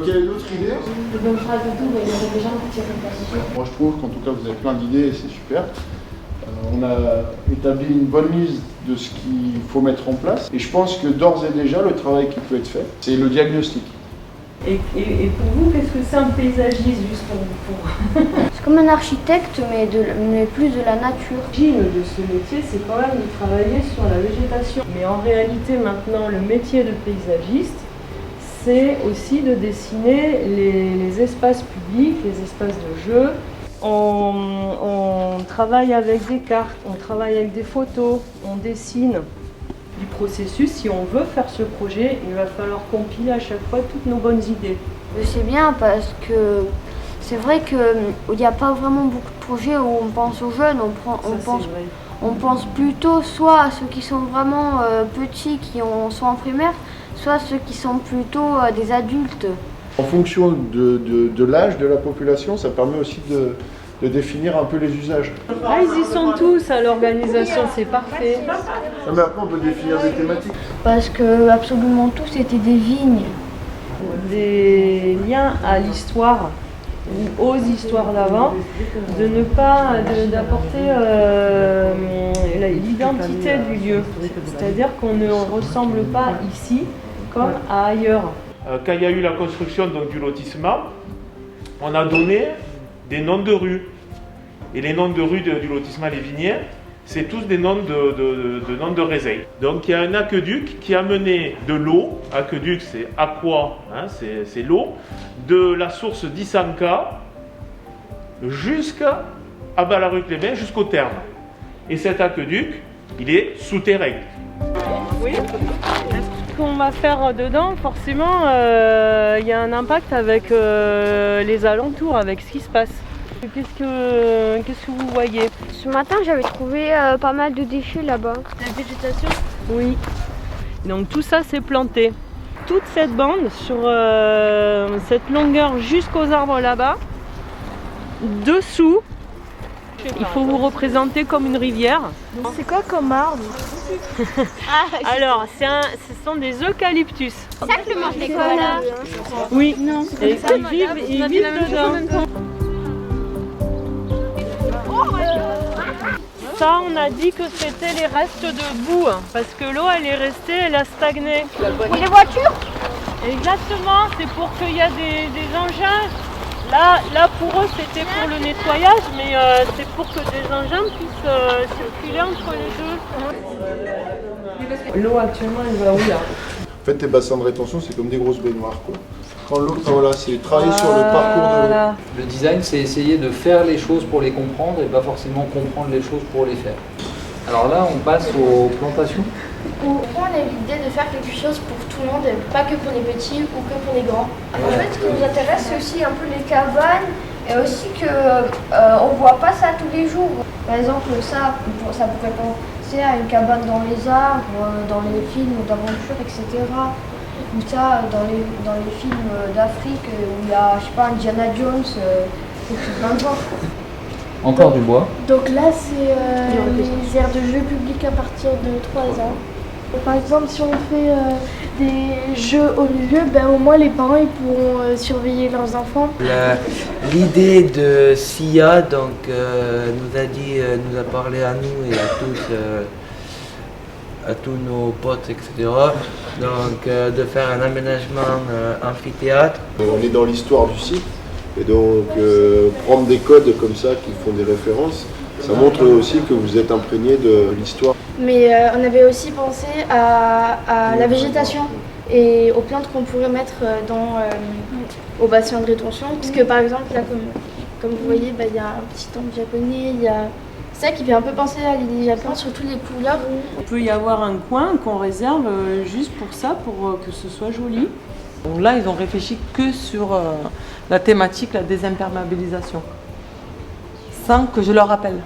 Donc il y avait d'autres idées? Donc il y avait des gens qui réfléchissent. Moi je trouve qu'en tout cas vous avez plein d'idées et c'est super. On a établi une bonne liste de ce qu'il faut mettre en place et je pense que d'ores et déjà le travail qui peut être fait, c'est le diagnostic. Et pour vous, qu'est-ce que c'est un paysagiste juste pour... C'est comme un architecte mais plus de la nature. L'origine de ce métier, c'est quand même de travailler sur la végétation. Mais en réalité maintenant, le métier de paysagiste, c'est aussi de dessiner les espaces publics, les espaces de jeu. On travaille avec des cartes, on travaille avec des photos, on dessine du processus. Si on veut faire ce projet, il va falloir compiler à chaque fois toutes nos bonnes idées. C'est bien parce que c'est vrai qu'il n'y a pas vraiment beaucoup de projets où on pense aux jeunes, on pense plutôt soit à ceux qui sont vraiment petits, sont en primaire, soit ceux qui sont plutôt des adultes. En fonction de l'âge de la population, ça permet aussi de définir un peu les usages. Ah, ils y sont tous à l'organisation, c'est parfait. Non, mais après on peut définir des thématiques. Parce que absolument tous étaient des vignes. Des liens à l'histoire, ou aux histoires d'avant, de ne pas d'apporter l'identité du lieu. C'est-à-dire qu'on ne ressemble pas ici comme à ailleurs. Quand il y a eu la construction donc, du lotissement, on a donné des noms de rues. Et les noms de rues du lotissement Les Vigniers, c'est tous des noms noms de raisins. Donc il y a un aqueduc qui a mené de l'eau, aqueduc c'est aqua, hein, c'est l'eau, de la source d'Issanka jusqu'à Ballaruc-les-Bains, jusqu'au terme. Et cet aqueduc, il est souterrain. Oui. Ce qu'on va faire dedans, forcément, il y a un impact avec les alentours, avec ce qui se passe. Qu'est-ce que vous voyez? Ce matin, j'avais trouvé pas mal de déchets là-bas. La végétation? Oui. Donc tout ça, c'est planté. Toute cette bande, sur cette longueur jusqu'aux arbres là-bas, dessous, il faut vous représenter comme une rivière. C'est quoi comme arbre? Alors, ce sont des eucalyptus. C'est ça que le mange l'école là? Oui, non. Et ils vivent dedans. Ça, on a dit que c'était les restes de boue, parce que l'eau, elle est restée, elle a stagné. Et les voitures? Exactement, c'est pour qu'il y a des engins. Là, pour eux, c'était pour le nettoyage, mais c'est pour que des engins puissent circuler entre les deux. L'eau, actuellement, elle va où, là? En fait, tes bassins de rétention, c'est comme des grosses baignoires, quoi. Quand l'eau, voilà, c'est travailler sur le parcours de l'eau. Le design, c'est essayer de faire les choses pour les comprendre et pas forcément comprendre les choses pour les faire. Alors là, on passe aux plantations. Pourquoi on a l'idée de faire quelque chose pour tout le monde, pas que pour les petits ou que pour les grands? En fait, ce qui nous intéresse, c'est aussi un peu les cabanes et aussi qu'on ne voit pas ça tous les jours. Par exemple, ça pourrait penser à une cabane dans les arbres, dans les films d'aventure, etc. Ou ça, dans les films d'Afrique où il y a, je sais pas, Indiana Jones, c'est plein de genre. Encore du bois. Donc là, c'est les aires de jeux publics à partir de 3 ans. Par exemple, si on fait des jeux au milieu, ben, au moins les parents ils pourront surveiller leurs enfants. L'idée de SIA donc, nous a parlé à nous et à tous nos potes, etc. Donc de faire un aménagement amphithéâtre. On est dans l'histoire du site. Et donc, prendre des codes comme ça qui font des références, ça montre aussi que vous êtes imprégné de l'histoire. Mais on avait aussi pensé à la végétation et aux plantes qu'on pourrait mettre au bassin de rétention. Parce que par exemple, là, comme vous voyez, il y a un petit temple japonais, il y a ça qui fait un peu penser à l'île Japon, surtout les couleurs. Il peut y avoir un coin qu'on réserve juste pour ça, pour que ce soit joli. Donc là, ils ont réfléchi que sur la thématique, la désimperméabilisation, sans que je leur rappelle.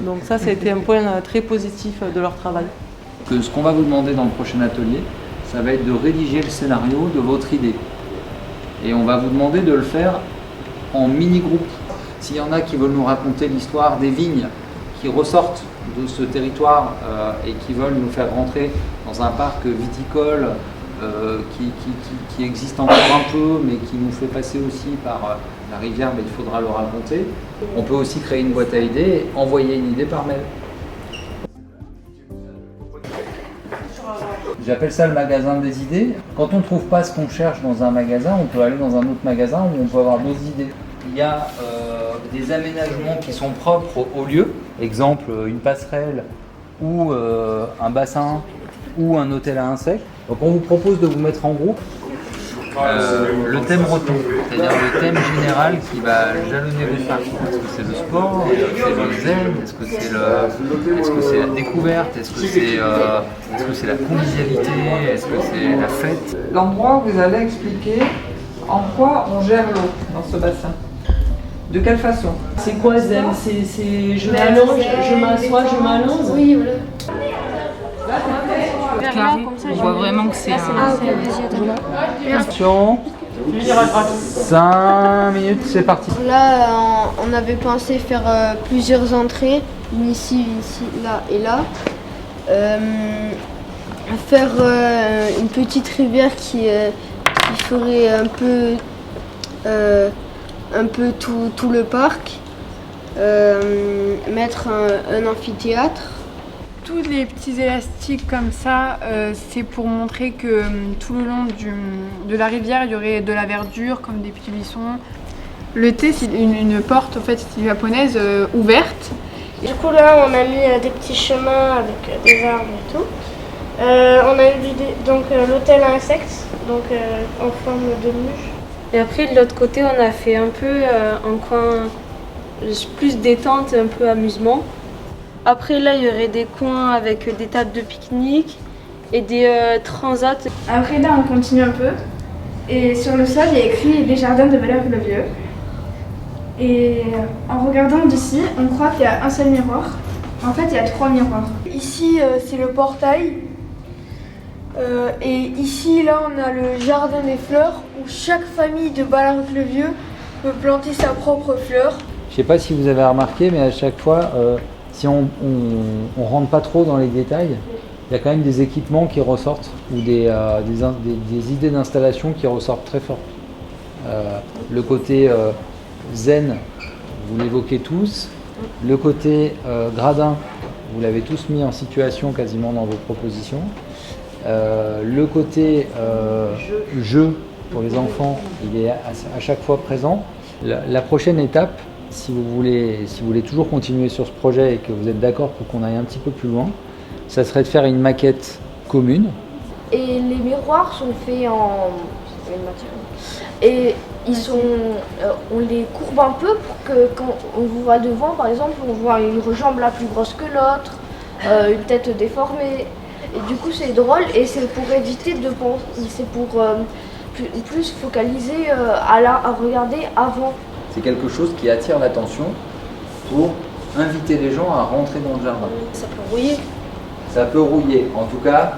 Donc ça, c'était un point très positif de leur travail. Ce qu'on va vous demander dans le prochain atelier, ça va être de rédiger le scénario de votre idée. Et on va vous demander de le faire en mini-groupe. S'il y en a qui veulent nous raconter l'histoire des vignes qui ressortent de ce territoire et qui veulent nous faire rentrer dans un parc viticole qui existe encore un peu, mais qui nous fait passer aussi par la rivière, mais il faudra le raconter. On peut aussi créer une boîte à idées et envoyer une idée par mail. J'appelle ça le magasin des idées. Quand on ne trouve pas ce qu'on cherche dans un magasin, on peut aller dans un autre magasin où on peut avoir d'autres idées. Il y a des aménagements qui sont propres au lieu. Exemple, une passerelle ou un bassin ou un hôtel à insectes. Donc on vous propose de vous mettre en groupe. Le thème retour, c'est-à-dire le thème général qui va jalonner votre parcours. Est-ce que c'est le sport? Est-ce que c'est le zen? Est-ce que c'est la découverte? Est-ce que c'est la convivialité? Est-ce que c'est la fête? L'endroit où vous allez expliquer en quoi on gère l'eau dans ce bassin. De quelle façon? C'est quoi zen? C'est je m'allonge, je m'assois, je m'allonge? Oui, voilà. Carré, on voit vraiment que c'est un... Attention, 5 minutes, c'est parti. Là, on avait pensé faire plusieurs entrées, une ici, là et là. Faire une petite rivière qui ferait un peu tout le parc. Mettre un amphithéâtre. Tous les petits élastiques comme ça, c'est pour montrer que tout le long de la rivière, il y aurait de la verdure, comme des petits buissons. Le thé, c'est une porte en fait, japonaise ouverte. Du coup là, on a mis des petits chemins avec des arbres et tout. On a eu donc l'hôtel à insectes, donc en forme de mouche. Et après, de l'autre côté, on a fait un peu un coin plus détente, un peu amusement. Après, là, il y aurait des coins avec des tables de pique-nique et des transats. Après, là, on continue un peu. Et sur le sol, il y a écrit les jardins de Belleuil-le-Vieux. Et en regardant d'ici, on croit qu'il y a un seul miroir. En fait, il y a 3 miroirs. Ici, c'est le portail. Et ici, là, on a le jardin des fleurs où chaque famille de Ballard-le-Vieux peut planter sa propre fleur. Je ne sais pas si vous avez remarqué, mais à chaque fois, si on ne rentre pas trop dans les détails, il y a quand même des équipements qui ressortent ou des idées d'installation qui ressortent très fort. Le côté zen, vous l'évoquez tous. Le côté gradin, vous l'avez tous mis en situation quasiment dans vos propositions. Le côté jeu pour les enfants, il est à chaque fois présent. La prochaine étape, si vous voulez toujours continuer sur ce projet et que vous êtes d'accord pour qu'on aille un petit peu plus loin, ça serait de faire une maquette commune. Et les miroirs sont faits en matière. Et on les courbe un peu pour que quand on vous voit devant, par exemple, on voit une jambe là plus grosse que l'autre, une tête déformée. Et du coup, c'est drôle et c'est pour éviter de penser, c'est pour plus focaliser à regarder avant. C'est quelque chose qui attire l'attention pour inviter les gens à rentrer dans le jardin. Ça peut rouiller. Ça peut rouiller. En tout cas,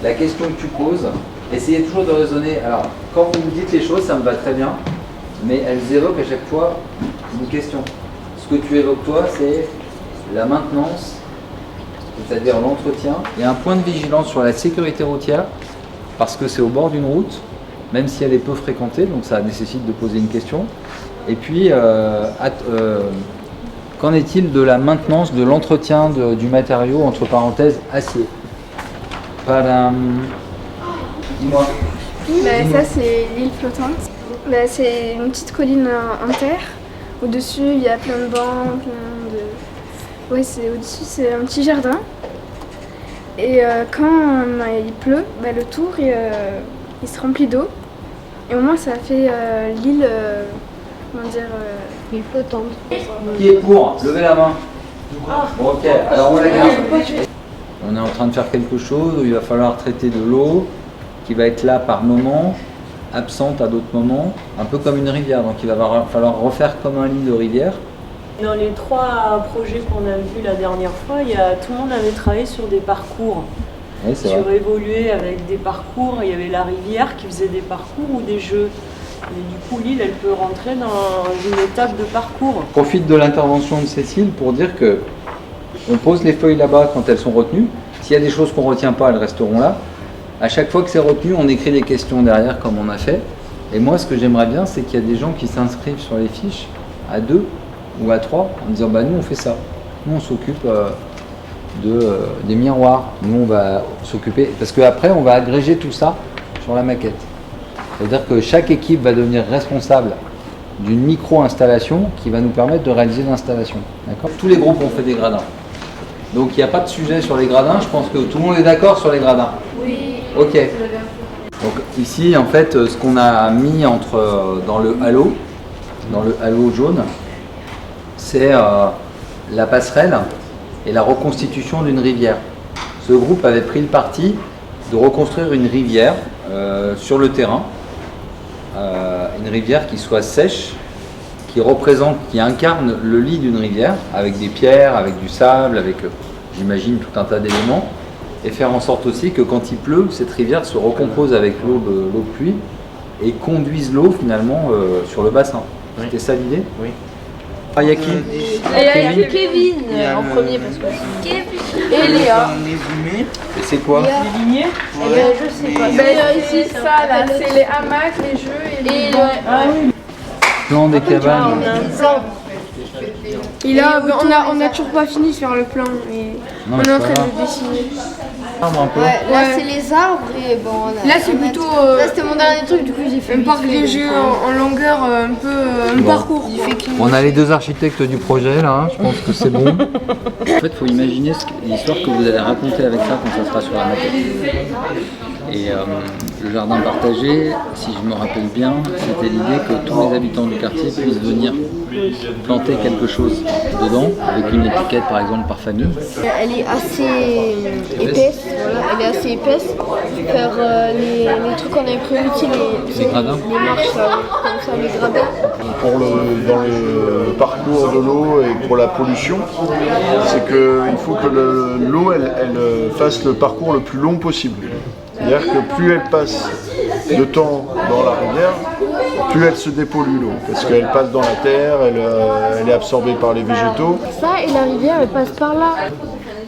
la question que tu poses, essayez toujours de raisonner. Alors, quand vous me dites les choses, ça me va très bien, mais elles évoquent à chaque fois une question. Ce que tu évoques toi, c'est la maintenance, c'est-à-dire l'entretien. Il y a un point de vigilance sur la sécurité routière, parce que c'est au bord d'une route, même si elle est peu fréquentée, donc ça nécessite de poser une question. Et puis, qu'en est-il de la maintenance, de l'entretien du matériau, entre parenthèses, acier? Dis-moi. Ça, c'est l'île flottante. C'est une petite colline en terre. Au-dessus, il y a plein de bancs, au-dessus, c'est un petit jardin. Et quand il pleut, le tour, il se remplit d'eau. Et au moins, ça fait l'île... L'île flottante. Qui est pour? Levez la main. Bon, ok, alors on la garde. On est en train de faire quelque chose où il va falloir traiter de l'eau qui va être là par moments, absente à d'autres moments, un peu comme une rivière. Donc il va falloir refaire comme un lit de rivière. Dans les 3 projets qu'on a vus la dernière fois, tout le monde avait travaillé sur des parcours. Oui, Surévolué avec des parcours. Il y avait la rivière qui faisait des parcours ou des jeux. Et du coup, l'île, elle peut rentrer dans une étape de parcours. Je profite de l'intervention de Cécile pour dire que on pose les feuilles là-bas quand elles sont retenues. S'il y a des choses qu'on ne retient pas, elles resteront là. À chaque fois que c'est retenu, on écrit des questions derrière comme on a fait. Et moi, ce que j'aimerais bien, c'est qu'il y a des gens qui s'inscrivent sur les fiches à 2 ou à 3 en disant bah nous on fait ça. Nous on s'occupe des miroirs. Nous on va s'occuper parce qu'après on va agréger tout ça sur la maquette. C'est-à-dire que chaque équipe va devenir responsable d'une micro-installation qui va nous permettre de réaliser l'installation. D'accord ? Tous les groupes ont fait des gradins. Donc il n'y a pas de sujet sur les gradins. Je pense que tout le monde est d'accord sur les gradins. Oui. Ok. Donc ici en fait ce qu'on a mis dans le halo jaune, c'est la passerelle et la reconstitution d'une rivière. Ce groupe avait pris le parti de reconstruire une rivière sur le terrain, une rivière qui soit sèche, qui incarne le lit d'une rivière, avec des pierres, avec du sable, avec j'imagine tout un tas d'éléments, et faire en sorte aussi que quand il pleut, cette rivière se recompose avec l'eau de pluie et conduise l'eau finalement sur le bassin. Oui. C'était ça l'idée ? Oui. Ah, il y a qui ? Il y a Kevin en premier parce que et Léa. Et c'est quoi ? Les lignées Je sais pas. Ici, ça, là, c'est les hamacs, les jeux et les... Plan des cabanes. Et là, on a toujours pas fini de faire le plan, mais on est en train de le dessiner. Là, c'est les arbres et bon. Là, c'est plutôt. Là, c'était mon dernier truc, du coup, j'ai fait un parc des jeux en longueur, un peu. Un parcours. On a les 2 architectes du projet là, hein, je pense que c'est bon. En fait, il faut imaginer l'histoire que vous allez raconter avec ça quand ça sera sur la maquette. Et le jardin partagé, si je me rappelle bien, c'était l'idée que tous les habitants du quartier puissent venir planter quelque chose dedans, avec une étiquette par exemple par famille. Elle est assez épaisse, voilà, elle est assez épaisse. Faire les trucs qu'on avait prévu, les gradins. Les marches, comme ça, les gradins. Dans le parcours de l'eau et pour la pollution, c'est qu'il faut que l'eau elle fasse le parcours le plus long possible. C'est-à-dire que plus elle passe de temps dans la rivière, plus elle se dépollue l'eau, parce qu'elle passe dans la terre, elle est absorbée par les végétaux. Ça et la rivière, elle passe par là.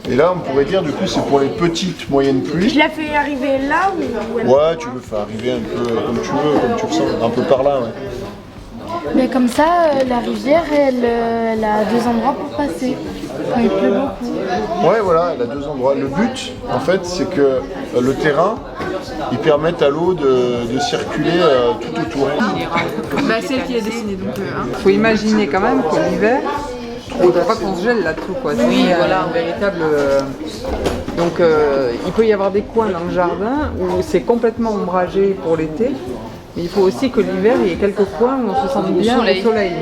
Et là, on pourrait dire, du coup, c'est pour les petites, moyennes pluies. Je la fais arriver là ou... Ouais, tu le fais arriver un peu comme tu veux, comme tu ressens, un peu par là, ouais. Mais comme ça, la rivière, elle a 2 endroits pour passer. Quand il pleut beaucoup. Ouais, voilà, elle a 2 endroits. Le but, en fait, c'est que le terrain, il permette à l'eau de circuler tout autour. Celle qui est dessinée, donc... Faut imaginer quand même que l'hiver, il ne faut pas qu'on se gèle là-dessous, quoi. Oui, voilà, un véritable... Donc, il peut y avoir des coins dans le jardin où c'est complètement ombragé pour l'été. Mais il faut aussi que l'hiver, il y ait quelques coins où on se sente bien au soleil.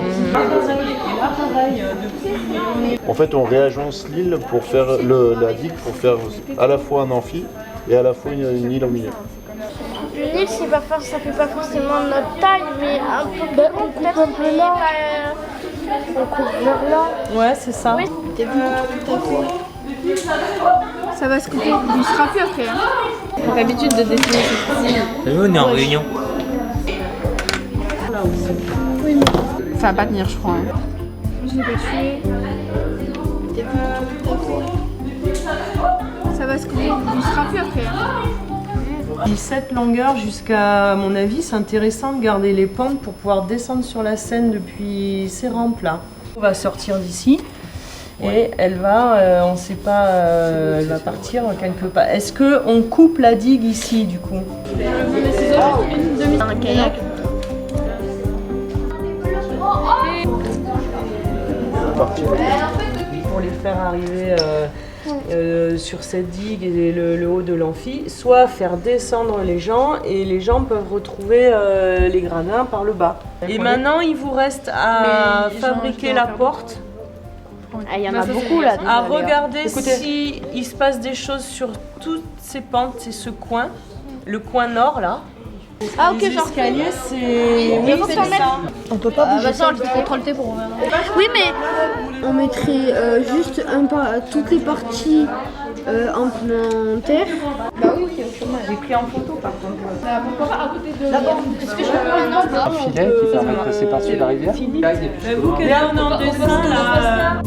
En fait, on réagence l'île pour faire la digue pour faire à la fois un amphi et à la fois une île au milieu. Une île, ça fait pas forcément notre taille, mais un peu on coupe un peu là. On coupe vers là. Ouais, c'est ça. Oui, t'es bon, tout à fait. Ça va se couper, il sera plus après. On a l'habitude de dessiner cette île. On est en réunion. Ça va pas tenir, je crois. Je l'ai pas tué. T'es bon, tout à fait. Ça va se couper, il sera plus après. Et cette longueur jusqu'à mon avis, c'est intéressant de garder les pentes pour pouvoir descendre sur la Seine depuis ces rampes là. On va sortir d'ici et elle va, on sait pas, elle va partir quelque part. Est-ce que on coupe la digue ici du coup? Un kayak. Pour les faire arriver sur cette digue et le haut de l'amphi, soit faire descendre les gens et les gens peuvent retrouver les gradins par le bas. Et maintenant, il vous reste à fabriquer la porte. Il y en a beaucoup là. À regarder si il se passe des choses sur toutes ces pentes, c'est ce coin, le coin nord là. Ah ok, les escaliers, c'est... Oui, c'est ça. On peut pas bouger ça, on le contrôle T pour... Oui, mais on mettrait juste toutes les parties en terre. Bah oui, j'ai pris en photo par contre. Pourquoi à côté de... D'abord, est-ce que je peux prendre un angle Un filet qui permet de passer par-dessus la rivière. Vous, quel est en dessin là?